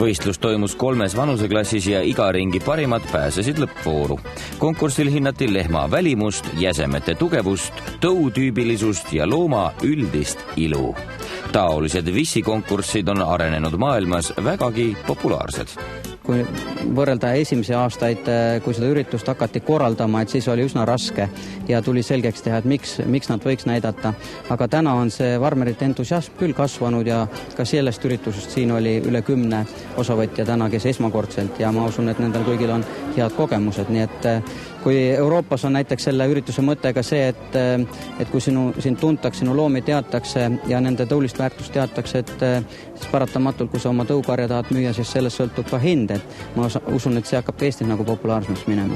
Võistlus toimus 3 vanuseklassis ja iga ringi parimad pääsesid lõppvooru. Konkursil hinnati lehma välimust, jäsemete tugevust, tõutüübilisust ja looma üldist ilu. Taolised vissikonkurssid on arenenud maailmas vägagi populaarsed. Kui võrrelda esimese aastaid, kui seda üritust hakati korraldama, et siis oli üsna raske ja tuli selgeks teha, et miks nad võiks näidata. Aga täna on see farmerite entusiasm küll kasvanud ja ka sellest üritusest siin oli üle 10 osavõtja täna, kes esmakordselt ja ma usun, et nendel kõigil on head kogemused. Nii et kui Euroopas on näiteks selle ürituse mõte ka see, et kui sind tuntakse, sinu loomi teatakse ja nende tõulist väärtust teatakse, et siis paratamatult, kui sa oma tõukarja tahad müüa, siis sellest sõltub ka hind. Et ma usun, et see hakkab ka Eestis nagu populaarsemaks minema.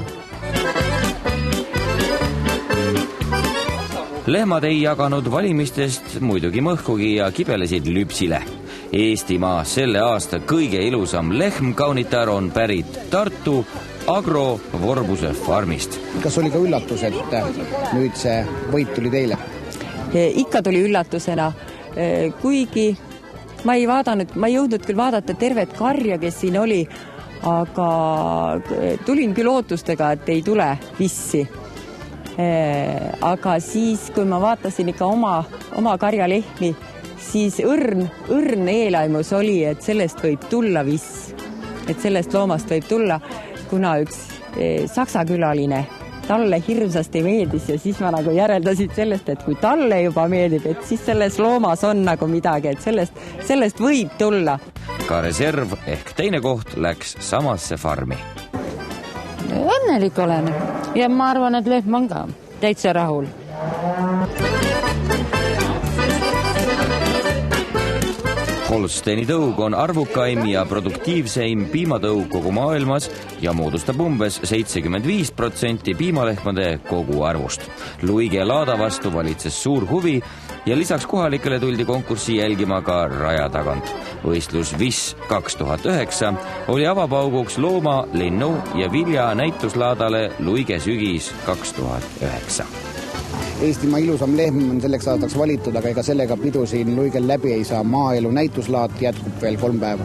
Lehmad ei jaganud valimistest muidugi mõhkugi ja kibelesid lüpsile. Eestimaa selle aasta kõige ilusam lehmkaunitar on pärit Tartu Agro Vorbuse farmist. Kas oli ka üllatus, et nüüd see võit tuli teile? Ikka tuli üllatusena, kuigi ma ei jõudnud küll vaadata tervet karja, kes siin oli, aga tulin küll ootustega, et ei tule vissi. Aga siis, kui ma vaatasin ikka oma karjalehmi, siis õrn eelaimus oli, et sellest võib tulla viss. Et sellest loomast võib tulla, kuna üks saksa külaline talle hirmsasti meeldis ja siis ma nagu järeldasin sellest, et kui talle juba meeldib, et siis selles loomas on nagu midagi, et sellest võib tulla. Ka reserv ehk teine koht läks samasse farmi. Õnnelik olen ja ma arvan, et lehm on ka täitsa rahul. Holsteini tõug on arvukaim ja produktiivseim piimatõug kogu maailmas ja moodustab umbes 75% piimalehmade kogu arvust. Luige laada vastu valitses suur huvi ja lisaks kohalikele tuldi konkurssi jälgima ka raja tagant. Võistlus VIS 2009 oli avapauguks looma, linnu ja vilja näituslaadale Luige sügis 2009. Eestimaa ilusam lehm on selleks aastaks valitud, aga ega sellega pidu siin Luigel läbi ei saa. Maaelu näituslaat jätkub veel 3 päeva.